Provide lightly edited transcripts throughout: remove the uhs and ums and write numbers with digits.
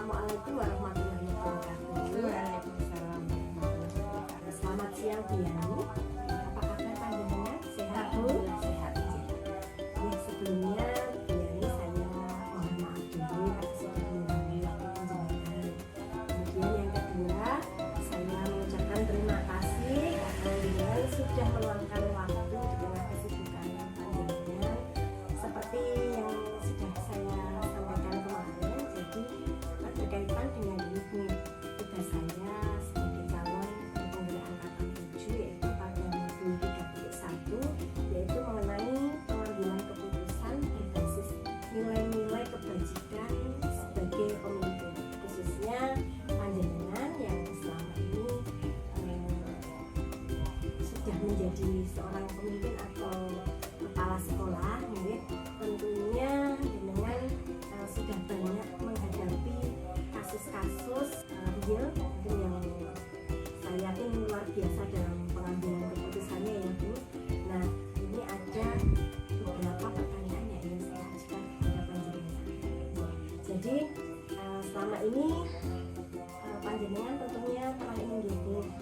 Assalamualaikum warahmatullahi wabarakatuh. Waalaikumsalam warahmatullahi wabarakatuh. Selamat siang Bu Yani. Apa kabar panjenengan? Sehat Bu? Alhamdulillah sehat. Ya, sebelumnya Bu Yani saya mohon maaf dulu atas sudah mengganggu waktu panjenengan. Kemudian yang kedua, saya mengucapkan terima kasih karena panjenengan sudah meluangkan waktu di tengah kesibukan panjenengan. Seperti yang sudah saya sampaikan kemarin, jadi berkaitan dengan ini tugas saya sebagai calon pengguna angkatan 7 yaitu pada modul 3.1, yaitu mengenai pengambilan keputusan berbasis nilai-nilai kebajikan sebagai pemimpin, khususnya panjenengan yang selama ini sudah menjadi seorang pemimpin atau kepala sekolah, ya. Tentunya dengan sudah banyak menghadapi kasus-kasus real mungkin yang saya yakin luar biasa dalam pengambilan keputusannya ya Bu. Nah, ini ada beberapa pertanyaan yang ingin saya ajukan kepada panjenengan. Jadi selama ini panjenengan tentunya pernah ingin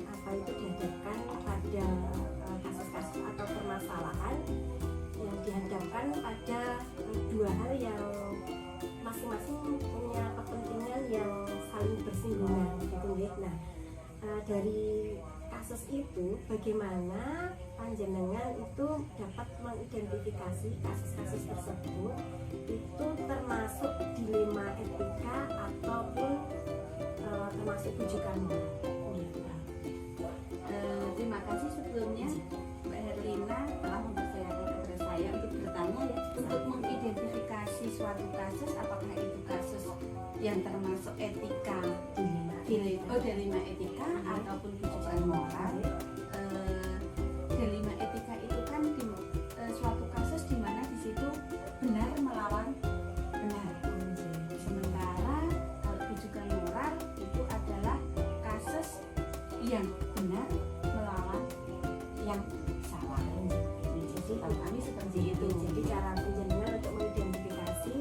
apa itu dihadapkan pada kasus-kasus atau permasalahan yang dihadapkan pada dua hal yang masing-masing punya kepentingan yang saling bersinggungan gitu ya. Nah, dari kasus itu bagaimana panjenengan itu dapat mengidentifikasi kasus-kasus tersebut itu termasuk dilema etika ataupun termasuk rujukan gitu. Terima kasih sebelumnya Mbak Herlina telah mempercayakan kepada saya untuk bertanya ya, untuk mengidentifikasi suatu kasus apakah itu kasus yang termasuk etika dilema etika ataupun rujukan moral. Dilema etika itu kan suatu kasus di mana di situ benar melawan benar. Sementara kalau rujukan moral itu adalah kasus yang benar melawan yang salah. Jadi kalau kami seperti itu. Jadi cara panjenengan untuk mengidentifikasi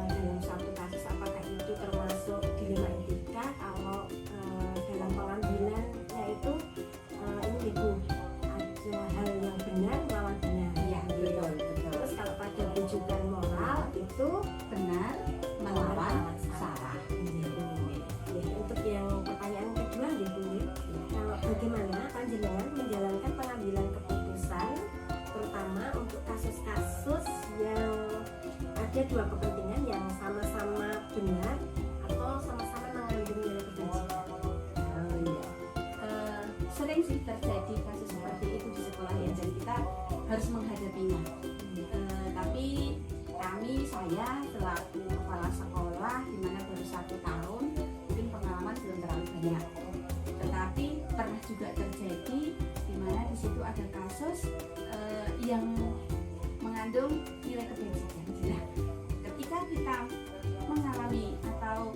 dalam suatu kasus apakah itu termasuk dilema etika, kalau dalam pengambilannya itu ini Ibu ada hal yang benar melawan benar. Ya, betul. Terus kalau pada rujukan moral itu Benar melawan salah. ya, untuk yang pertanyaan kedua gitu ya. Kalau bagaimana panjenengan menjalankan pengambilan keputusan terutama untuk kasus-kasus yang ada dua kepentingan yang sama-sama benar atau sama-sama mengandung nilai kebajikan. Sering sih terjadi kasus seperti itu di sekolah ya, dan kita harus menghadapinya. Tapi saya selaku kepala sekolah di mana baru 1 tahun, mungkin pengalaman belum terlalu banyak. Tetapi pernah juga terjadi di mana di situ ada kasus yang mengandung nilai kebajikan. Nah, ketika kita mengalami atau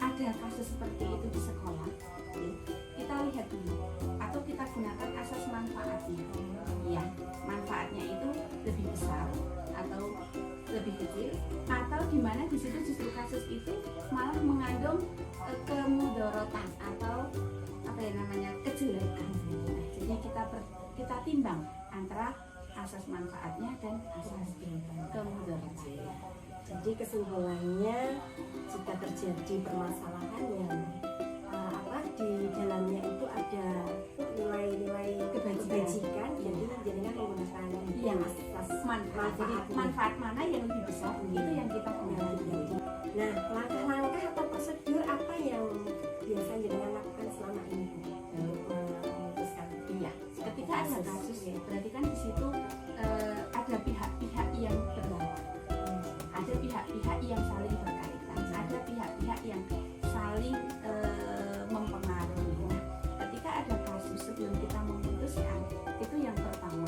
ada kasus seperti itu di sekolah, kita lihat dulu atau kita gunakan asas manfaatnya. Ya, manfaatnya itu lebih besar atau lebih kecil, atau di mana di situ justru kasus itu malah mengandung kemudorotan atau apa ya namanya kejelekan. Nah, jadi kita timbang antara asas manfaatnya dan asas kemudorotan. Jadi kesimpulannya jika terjadi permasalahan yang di dalamnya itu ada nilai-nilai kebajikan, jadi jadinya menggunakan yang asas manfaat. Jadi manfaat mana yang lebih besar itu yang kita gunakan. Nah, langkah-langkah atau prosedur apa yang biasa jenengan lakukan selama ini memutuskan? Iya, ketika ada kasus ya, berarti kan di situ ada pihak-pihak yang berlawan, ada pihak-pihak yang saling berkaitan, ada pihak-pihak yang saling mempengaruhi. Nah, ketika ada kasus sebelum kita memutuskan, itu yang pertama,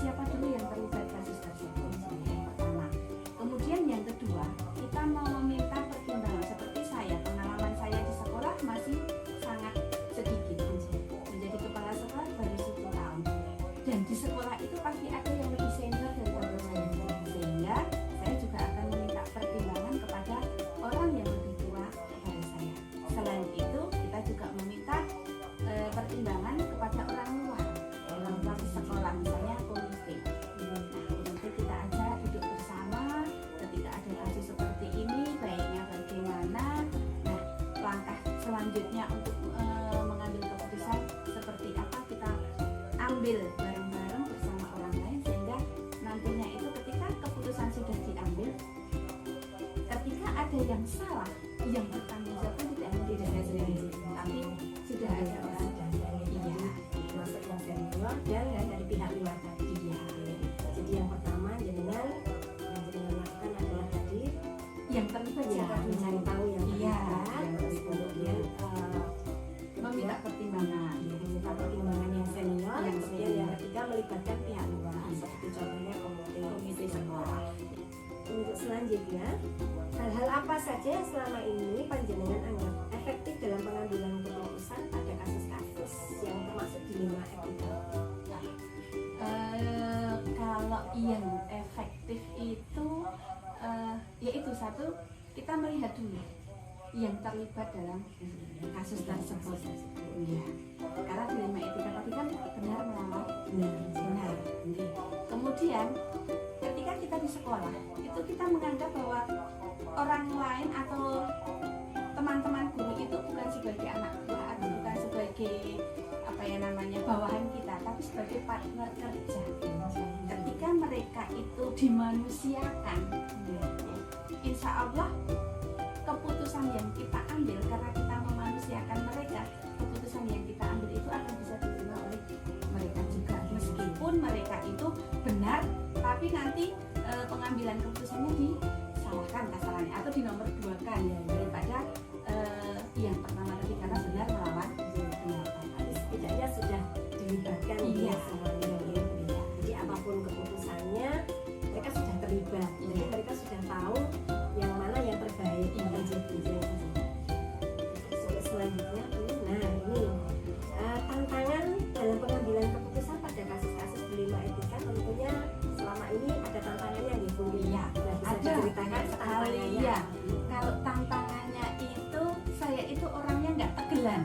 siapa dulu yang terlibat kasus tersebut? Yang pertama. Kemudian yang kedua, kita mau meminta pertimbangan. Seperti saya, pengalaman saya di sekolah masih sangat sedikit. Menjadi kepala sekolah baru 1 tahun. Dan di sekolah itu pasti ada yang lebih senior daripada saya. Sehingga saya juga akan meminta pertimbangan kepada orang yang lebih selanjutnya untuk mengambil keputusan seperti apa kita ambil bareng-bareng bersama orang lain, sehingga nantinya itu ketika keputusan sudah diambil, ketika ada yang salah, yang bertanggung jawab tidak saya sendiri, tapi sudah ada orang masuk yang senior dan dari pihak luar tadi. Jadi yang pertama jenengan lakukan adalah tadi yang terlibat mencari tahu yang terlibat, terus kemudian meminta pertimbangan, meminta pertimbangan yang senior, kemudian yang ketiga melibatkan pihak luar, seperti contohnya komite sekolah. Untuk selanjutnya, hal-hal apa saja yang selama ini panjenengan anggap efektif dalam pengambilan keputusan pada kasus-kasus yang termasuk dilema etika? Kalau yang efektif itu yaitu satu, kita melihat dulu yang terlibat dalam kasus tersebut. Ya. Karena dilema etika tadi kan benar melawan benar. Kemudian ketika kita di sekolah itu kita menganggap bahwa orang lain atau teman-teman guru itu bukan sebagai anak buah atau bukan sebagai bawahan kita, tapi sebagai partner kerja. Ketika mereka itu dimanusiakan, insya Allah keputusan yang kita ambil karena kita memanusiakan mereka, keputusan yang kita ambil itu akan bisa diterima oleh mereka juga, meskipun mereka itu benar tapi nanti pengambilan keputusannya disalahkan kasarannya atau dinomor duakan ya, daripada yang pertama tadi karena benar melawan setidaknya sudah dilibatkan semuanya ya. Jadi apapun keputusannya mereka sudah terlibat, jadi mereka sudah tahu yang mana yang terbaik. Selanjutnya ini tantangan dalam pengambilan keputusan pada kasus-kasus dilema etika, tentunya selama ini ada tantangannya nih Bu. Iya, bisa diceritakan tantangannya. Ya. Kalau tantangannya itu saya itu orangnya nggak tegelan.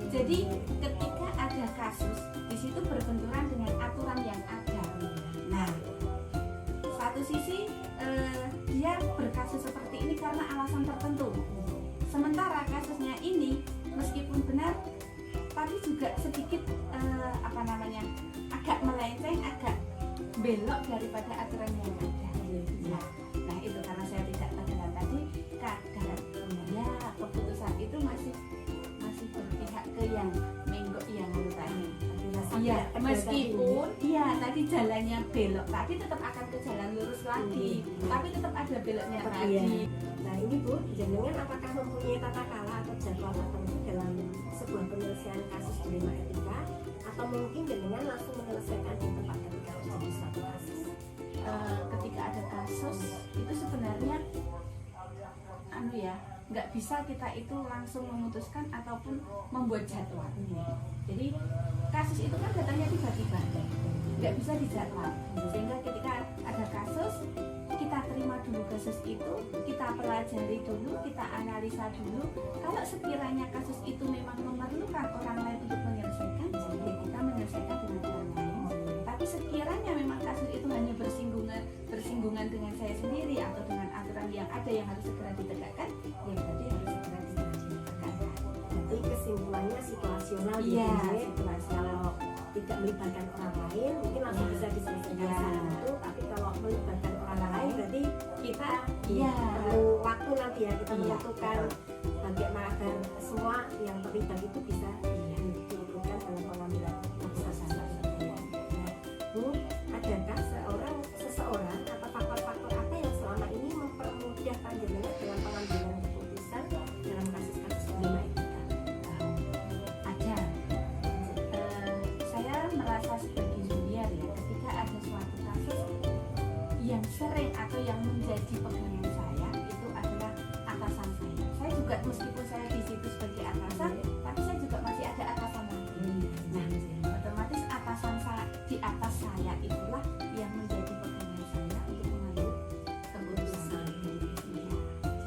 Jadi ketika ada kasus di situ berbenturan dengan aturan yang ada. Nah, satu sisi dia berkasus seperti ini karena alasan tertentu. Sementara kasusnya ini meskipun benar, tapi juga sedikit agak melenceng, agak belok daripada aturan yang ada. Nah itu karena saya tidak tegelan tadi, kadang ya keputusan itu masih berpihak ke yang menggok yang tadi. Iya, meskipun tadi jalannya belok, tadi tetap akan ke jalan lurus lagi, tapi tetap ada beloknya tadi. Nah ini Bu, jenengan apakah mempunyai tata cara atau jadwal tertentu dalam sebuah penyelesaian kasus dilema etika, atau mungkin jenengan langsung menyelesaikan di tempat ketika terjadi suatu kasus? Ketika ada kasus itu sebenarnya nggak bisa kita itu langsung memutuskan ataupun membuat jadwal. Jadi kasus itu kan datangnya tiba-tiba, nggak bisa dijadwal. Sehingga ketika ada kasus, kita terima dulu kasus itu, kita pelajari dulu, kita analisa dulu. Kalau sekiranya kasus itu memang memerlukan orang lain untuk menyelesaikan, ya kita menyelesaikan dengan orang lain. Tapi sekiranya memang kasus itu hanya bersinggungan dengan saya sendiri atau dengan aturan yang ada yang harus segera ditegakkan, ya berarti harus segera ditegakkan. Jadi kesimpulannya situasional. Iya, kalau tidak melibatkan orang lain mungkin langsung bisa diselesaikan saat itu, tapi kalau melibatkan orang lain berarti kita perlu waktu nanti ya, kita menentukan bagaimana agar semua yang terlibat itu bisa diikutkan dalam pengambilan keputusan. Bu, adakah seseorang atau faktor-faktor apa yang selama ini mempermudah panjenengan dalam pengambilan keputusan dalam kasus-kasus dilema etika? Ada. Saya merasa sebagai junior ya, ketika ada suatu kasus yang sering atau yang menjadi pegangan saya itu adalah atasan saya. Saya juga meskipun saya di situ sebagai atasan, tapi saya juga masih ada atasan lagi. Nah, otomatis atasan saya di atas saya itulah yang menjadi pegangan saya untuk mengambil keputusan.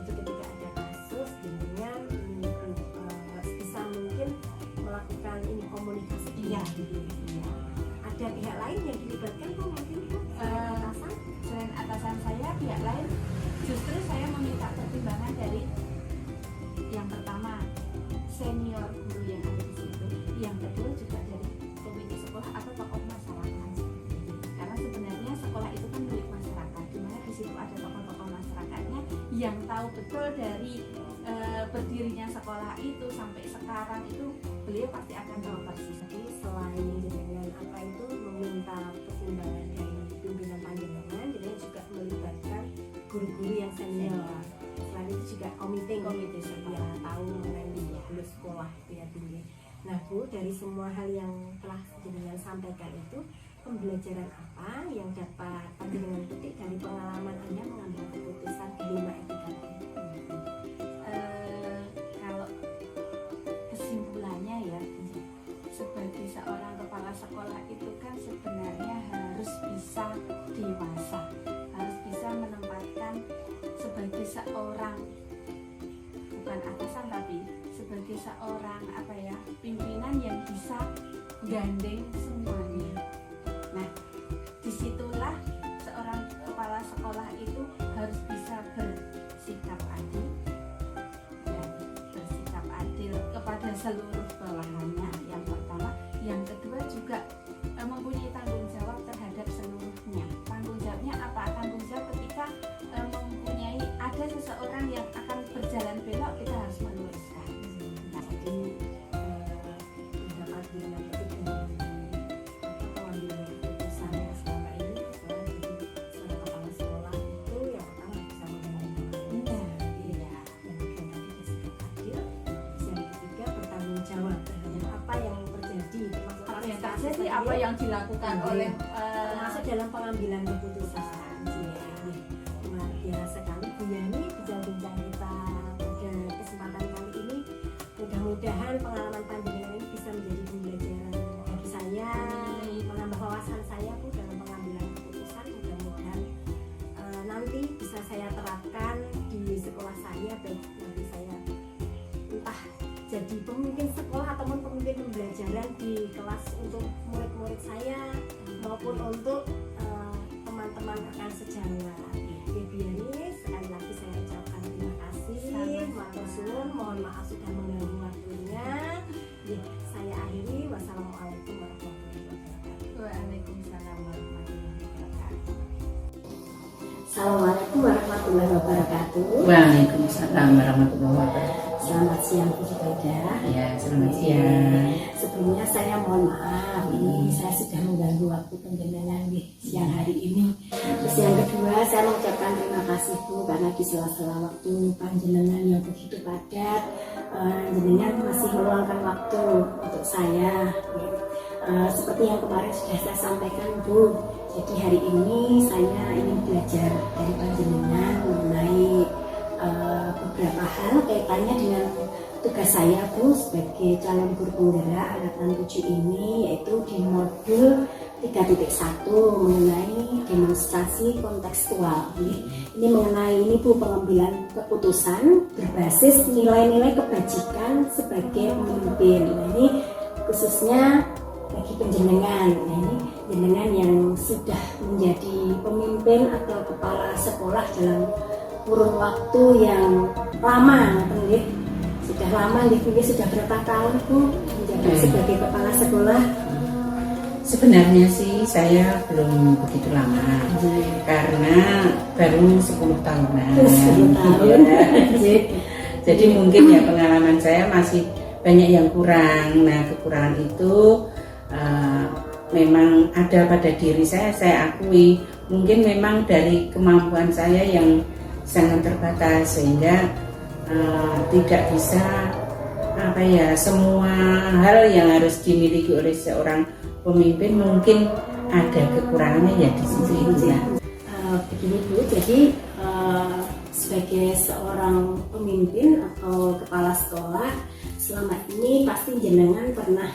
Jadi ketika ada kasus dengan bisa mungkin melakukan komunikasi. Ada pihak lain yang dilibatkan Bu, mungkin atasan? Selain atasan saya, pihak lain justru saya meminta pertimbangan dari yang pertama senior guru yang ada di situ, yang kedua juga dari komite sekolah atau tokoh masyarakat. Karena sebenarnya sekolah itu kan milik masyarakat, di mana di situ ada tokoh-tokoh masyarakatnya yang tahu betul dari berdirinya sekolah itu sampai sekarang itu beliau pasti akan tahu persis. Jadi selain dengan apa itu meminta pertimbangan dari pimpinan panjenengan, jadi juga melibatkan guru-guru yang senior. Selain itu juga komite sekolah tahu mengenai lulus sekolah itu ya Bu. Nah Bu, dari semua hal yang telah jenengan sampaikan itu, pembelajaran apa yang dapat panjenengan petik dari pengalaman Anda mengambil keputusan dilema etika ini? Kalau kesimpulannya ya, sebagai seorang kepala sekolah itu kan sebenarnya harus bisa dewasa, harus bisa menempatkan sebagai seorang, bukan atasan tapi sebagai seorang apa ya, pimpinan yang bisa gandeng semuanya. Nah, disitulah seorang kepala sekolah itu harus bisa bersikap adil, ya, bersikap adil kepada seluruh bawahannya. Yang pertama, yang kedua juga mempunyai tanggung jawab terhadap seluruhnya. Tanggung jawabnya apa? Tanggung jawab ketika mempunyai ada seseorang yang akan berjalan belok, kita harus meluruskan. Nah, Jadi dapat dilema etika dari pengambilan keputusan yang selama ini setelah jadi seorang kepala sekolah itu yang pertama bisa mengendalikan iya. yang kedua tadi bersikap adil, yang ketiga bertanggung jawab terhadap apa yang terjadi, termasuk Apa yang prestasi terjadi, tadi apa ya, yang dilakukan Iya. oleh termasuk dalam pengambilan keputusan. Luar biasa sekali Bu Yani bincang-bincang kita pada kesempatan kali ini. Mudah-mudahan pengalaman panjenengan ini bisa menjadi pembelajaran bagi saya, menambah wawasan saya Bu dalam pengambilan keputusan. Mudah-mudahan nanti bisa saya terapkan di sekolah saya, baik nanti saya entah jadi pemimpin sekolah ataupun pemimpin pembelajaran di kelas untuk murid-murid saya maupun untuk teman-teman rekan sejawat. Ya Bu Yani, sekali lagi saya ucapkan terima kasih, matur suwun, mohon maaf sudah mengganggu waktunya. Ya, saya akhiri, wassalamualaikum warahmatullahi wabarakatuh. Waalaikumsalam warahmatullahi wabarakatuh. Assalamualaikum warahmatullahi wabarakatuh. Waalaikumsalam warahmatullahi wabarakatuh. Selamat siang Bu Zubaidah. Ya, selamat siang. Sebelumnya saya mohon maaf, ini saya sudah mengganggu waktu penjenengan di siang hari ini. Terus yang kedua, saya mengucapkan terima kasih Bu, karena di sela-sela waktu panjenengan yang begitu padat, jenengan masih meluangkan waktu untuk saya. Seperti yang kemarin sudah saya sampaikan Bu, jadi hari ini saya ingin belajar dari panjenengan mengenai beberapa hal kaitannya dengan tugas saya Bu sebagai calon guru penggerak angkatan 7 ini, yaitu di modul 3.1 mengenai demonstrasi kontekstual. Ini mengenai ini Bu, pengambilan keputusan berbasis nilai-nilai kebajikan sebagai pemimpin. Nah, ini khususnya bagi penjenengan. Nah, ini jenengan yang sudah menjadi pemimpin atau kepala sekolah dalam kurun waktu yang lama, sudah lama, sudah berapa tahun Bu menjabat sebagai kepala sekolah? Sebenarnya sih saya belum begitu lama, karena baru 10 tahunan. 10 tahun. Ya. Jadi mungkin ya pengalaman saya masih banyak yang kurang. Nah, kekurangan itu memang ada pada diri saya akui. Mungkin memang dari kemampuan saya yang sangat terbatas, sehingga tidak bisa semua hal yang harus dimiliki oleh seorang pemimpin, mungkin ada kekurangannya ya di sini. Begini Bu, jadi sebagai seorang pemimpin atau kepala sekolah, selama ini pasti jenengan pernah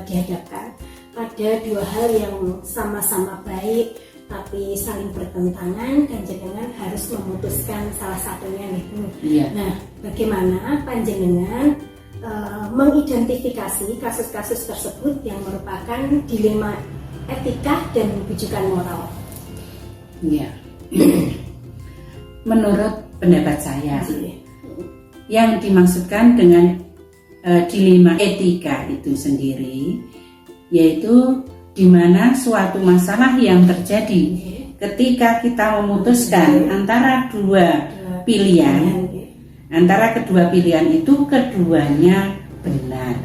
dihadapkan pada dua hal yang sama-sama baik tapi saling bertentangan, dan jenengan harus memutuskan salah satunya nih Bu. Iya. Nah, bagaimana panjenengan mengidentifikasi kasus-kasus tersebut yang merupakan dilema etika dan rujukan moral? Iya. Menurut pendapat saya, yang dimaksudkan dengan dilema etika itu sendiri, yaitu di mana suatu masalah yang terjadi ketika kita memutuskan antara dua pilihan, antara kedua pilihan itu keduanya benar.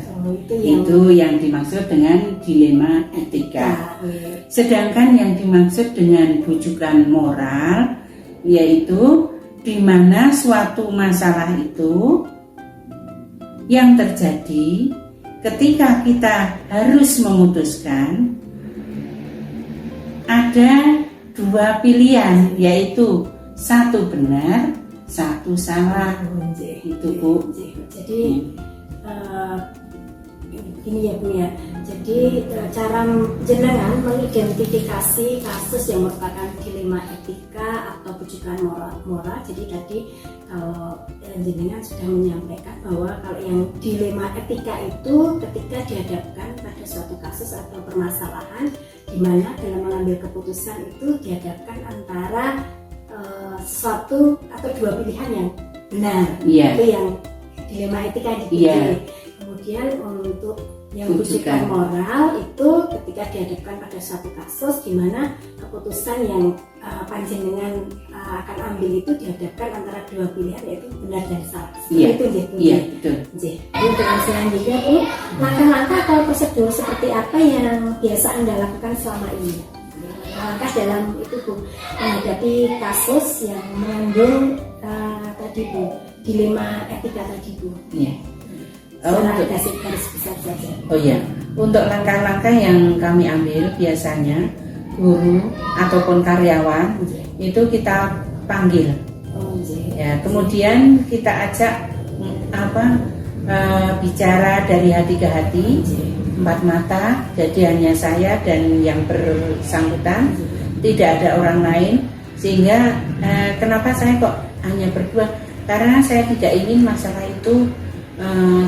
Itu yang dimaksud dengan dilema etika. Sedangkan yang dimaksud dengan bujukan moral yaitu di mana suatu masalah itu yang terjadi ketika kita harus memutuskan ada dua pilihan, yaitu satu benar, satu salah. Itu Bu. Jadi ini ya Bu ya. Jadi cara jenengan mengidentifikasi kasus yang merupakan dilema etika atau bujukan moral. Jadi tadi kalau jenengan sudah menyampaikan bahwa kalau yang dilema etika itu ketika dihadapkan pada suatu kasus atau permasalahan di mana dalam mengambil keputusan itu dihadapkan antara satu atau dua pilihan yang benar. Itu yang dilema etika dipilih. Kemudian untuk yang bujukan moral itu ketika dihadapkan pada suatu kasus di mana keputusan yang panjenengan akan ambil itu dihadapkan antara dua pilihan yaitu benar dan salah. Itu betul. Untuk selanjutnya Bu, langkah-langkah atau prosedur seperti apa yang biasa Anda lakukan selama ini? Langkah dalam itu Bu, menghadapi kasus yang mengandung tadi Bu, dilema etika tadi Bu. Untuk langkah-langkah yang kami ambil biasanya guru ataupun karyawan itu kita panggil, ya, kemudian kita ajak bicara dari hati ke hati, empat mata, jadi hanya saya dan yang bersangkutan, tidak ada orang lain. Sehingga kenapa saya kok hanya berdua? Karena saya tidak ingin masalah itu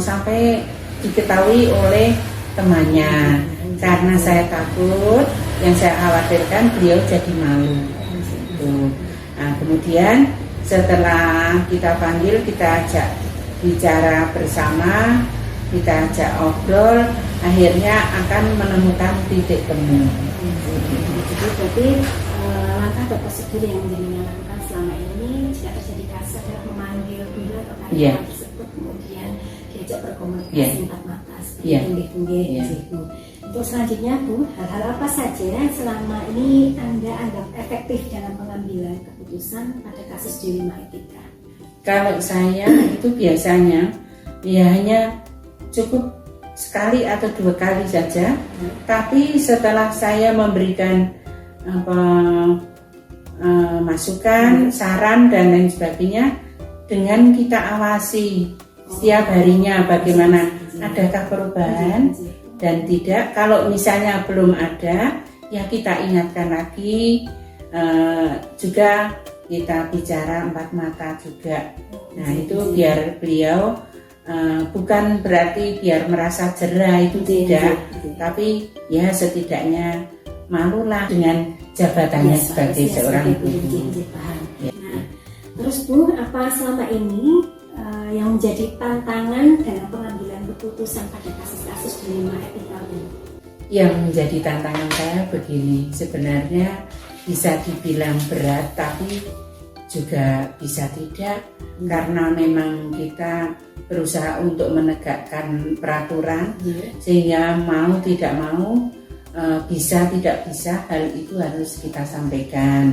sampai diketahui oleh temannya, karena saya takut, yang saya khawatirkan beliau jadi malu. Nah, kemudian setelah kita panggil, kita ajak bicara bersama, kita ajak obrol, akhirnya akan menemukan titik temu. Jadi berarti langkah atau prosedur yang menjadi lakukan selama ini jika terjadi kasus adalah memanggil guru atau karyawan tersebut, kemudian diajak berkomunikasi empat mata Bu. Untuk selanjutnya Bu, hal-hal apa saja yang selama ini Anda anggap efektif dalam pengambilan keputusan pada kasus dilema etika? Kalau saya itu biasanya ya hanya cukup sekali atau dua kali saja, tapi setelah saya memberikan masukan, saran dan lain sebagainya, dengan kita awasi setiap harinya bagaimana, adakah perubahan dan tidak. Kalau misalnya belum ada, ya kita ingatkan lagi, juga kita bicara empat mata juga. Nah itu biar beliau bukan berarti biar merasa jerah, itu tidak, tapi ya setidaknya malulah dengan jabatannya sebagai seorang guru. Nah, terus Bu, apa selama ini yang menjadi tantangan dalam pengambilan keputusan pada kasus-kasus dilema etika Bu? Yang menjadi tantangan saya begini, sebenarnya bisa dibilang berat tapi juga bisa tidak, karena memang kita berusaha untuk menegakkan peraturan, sehingga mau tidak mau, bisa tidak bisa, hal itu harus kita sampaikan.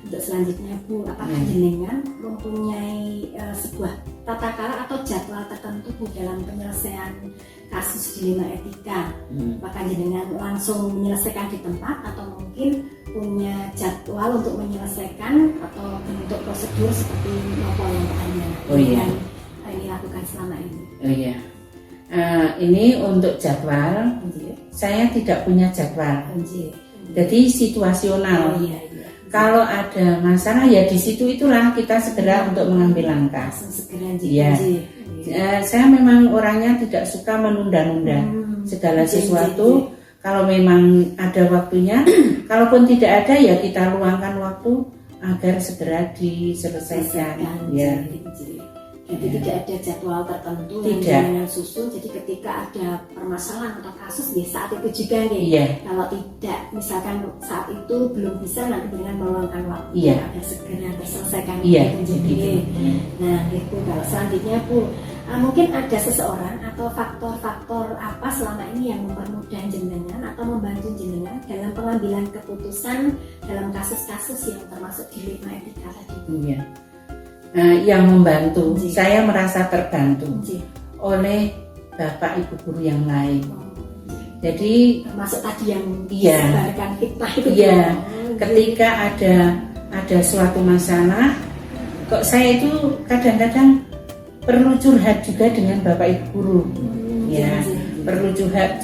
Untuk selanjutnya Bu, apakah jenengan mempunyai sebuah tata cara atau jadwal tertentu Bu dalam penyelesaian kasus dilema etika? Apakah jenengan langsung menyelesaikan di tempat atau mungkin punya jadwal untuk menyelesaikan atau bentuk prosedur seperti apa yang Anda ini lakukan selama ini? Ini untuk jadwal, saya tidak punya jadwal. Jadi situasional. Kalau ada masalah ya di situ itulah kita segera untuk mengambil langkah. Saya memang orangnya tidak suka menunda-nunda segala sesuatu. Kalau memang ada waktunya, kalaupun tidak ada ya kita luangkan waktu agar segera diselesaikan. Jadi tidak ada jadwal tertentu Tidak. yang susun. Jadi ketika ada permasalahan atau kasus ya saat itu juga nih. Iya. Kalau tidak, misalkan saat itu belum bisa, nanti dengan meluangkan waktu Iya. agar segera terselesaikan. Iya, Jadi, gitu. nah itu kalau selanjutnya Bu, mungkin ada seseorang atau faktor-faktor apa selama ini yang mempermudah jenengan atau membantu jenengan dalam pengambilan keputusan dalam kasus-kasus yang termasuk dilema etika tadi. Iya. Yang membantu, Iya. saya merasa terbantu Iya. oleh Bapak Ibu guru yang lain. Jadi Termasuk tadi yang Iya. disebarkan fitnah itu. Iya. Ya? ketika ada suatu masalah, kok saya itu kadang-kadang perlu curhat juga dengan Bapak Ibu guru. Ya, perlu curhat.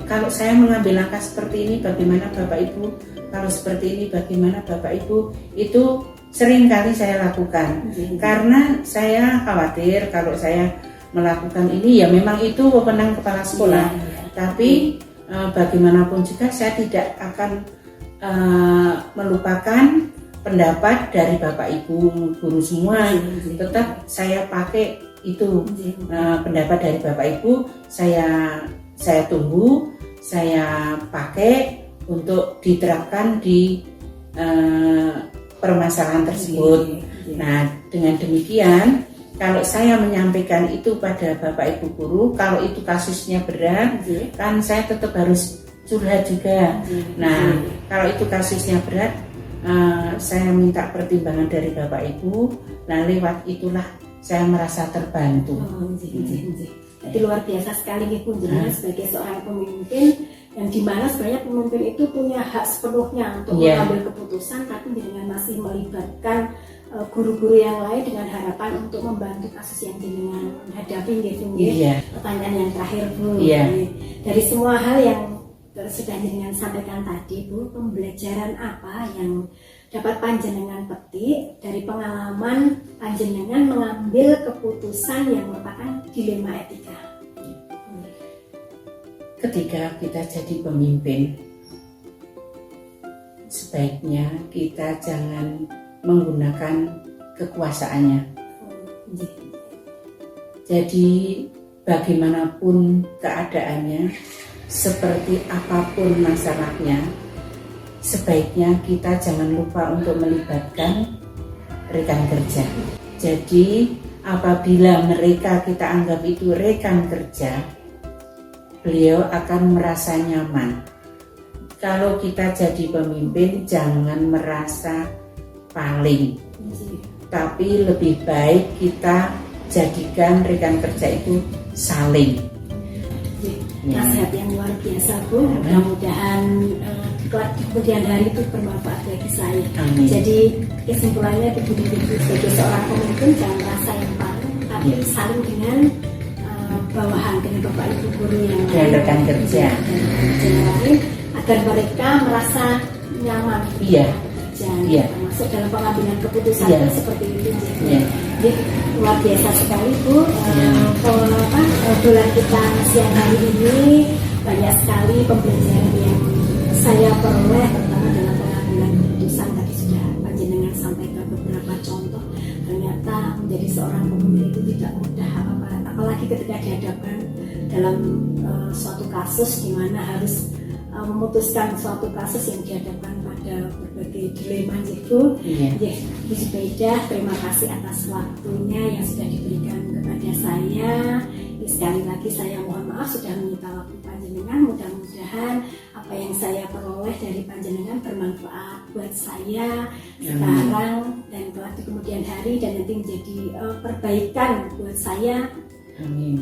Kalau saya mengambil langkah seperti ini, bagaimana Bapak Ibu? Kalau seperti ini, bagaimana Bapak Ibu? Itu sering kali saya lakukan. Karena saya khawatir kalau saya melakukan ini, ya memang itu wewenang kepala sekolah. Tapi bagaimanapun juga saya tidak akan melupakan pendapat dari Bapak Ibu guru semua. Tetap saya pakai itu pendapat dari Bapak Ibu. Saya tunggu, saya pakai untuk diterapkan di permasalahan tersebut. Nah, dengan demikian, kalau saya menyampaikan itu pada Bapak Ibu guru, kalau itu kasusnya berat, kan saya tetap harus curhat juga. Nah, kalau itu kasusnya berat, saya minta pertimbangan dari Bapak Ibu. Nah, lewat itulah saya merasa terbantu. Jadi luar biasa sekali nih Bu, jenengan sebagai seorang pemimpin yang dimana sebenarnya pemimpin itu punya hak sepenuhnya untuk mengambil keputusan, tapi dengan masih melibatkan guru-guru yang lain dengan harapan untuk membantu kasus yang jenengan hadapi gitu. Pertanyaan yang terakhir Bu, dari semua hal yang sudah jenengan sampaikan tadi Bu, pembelajaran apa yang dapat panjenengan petik dari pengalaman panjenengan mengambil keputusan yang merupakan dilema etika? Ketika kita jadi pemimpin, sebaiknya kita jangan menggunakan kekuasaannya. Jadi bagaimanapun keadaannya, seperti apapun masalahnya, sebaiknya kita jangan lupa untuk melibatkan rekan kerja. Jadi apabila mereka kita anggap itu rekan kerja, beliau akan merasa nyaman. Kalau kita jadi pemimpin, jangan merasa paling, tapi lebih baik kita jadikan rekan kerja itu saling. Nasihat yang luar biasa Bu, mudah-mudahan di kemudian hari itu bermanfaat bagi saya. Jadi kesimpulannya Bu sebagai seorang pemimpin jangan merasa yang paling, tapi saling dengan bawahan, dengan Bapak Ibu guru yang lain, rekan kerja agar mereka merasa nyaman termasuk dalam pengambilan keputusan seperti itu. Jadi luar biasa sekali Bu, bulan kita siang hari ini banyak sekali pembelajaran yang saya peroleh, terutama dalam pengambilan keputusan. Tadi sudah panjenengan sampaikan beberapa contoh. Ternyata menjadi seorang pemimpin itu tidak mudah, apalagi ketika dihadapkan dalam suatu kasus di mana harus memutuskan suatu kasus yang dihadapkan pada berbagai dilema itu. Bu Zubaidah, terima kasih atas waktunya yang sudah diberikan kepada saya. Sekali lagi saya mohon maaf sudah menyita waktu panjenengan. Mudah-mudahan apa yang saya peroleh dari panjenengan bermanfaat buat saya sekarang dan kelak di kemudian hari, dan nanti menjadi perbaikan buat saya.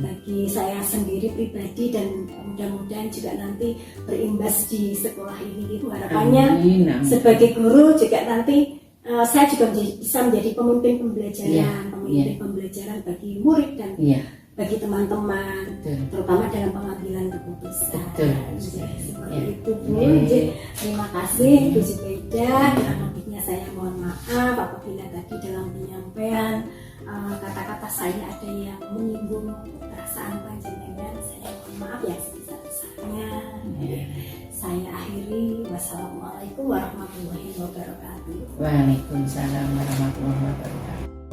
Bagi saya sendiri pribadi, dan mudah-mudahan juga nanti berimbas di sekolah ini. Itu harapannya. Sebagai guru juga nanti saya juga bisa menjadi pemimpin pembelajaran bagi murid dan bagi teman-teman, terutama dalam pengambilan keputusan. Seperti itu Bu. Terima kasih Bu Zubaidah. Lebihnya saya mohon maaf apabila tadi dalam penyampaian kata-kata saya ada yang menyinggung perasaan panjenengan. Saya mohon maaf ya sebesar-besarnya. Saya akhiri. Wassalamualaikum warahmatullahi wabarakatuh. Waalaikumsalam warahmatullahi wabarakatuh.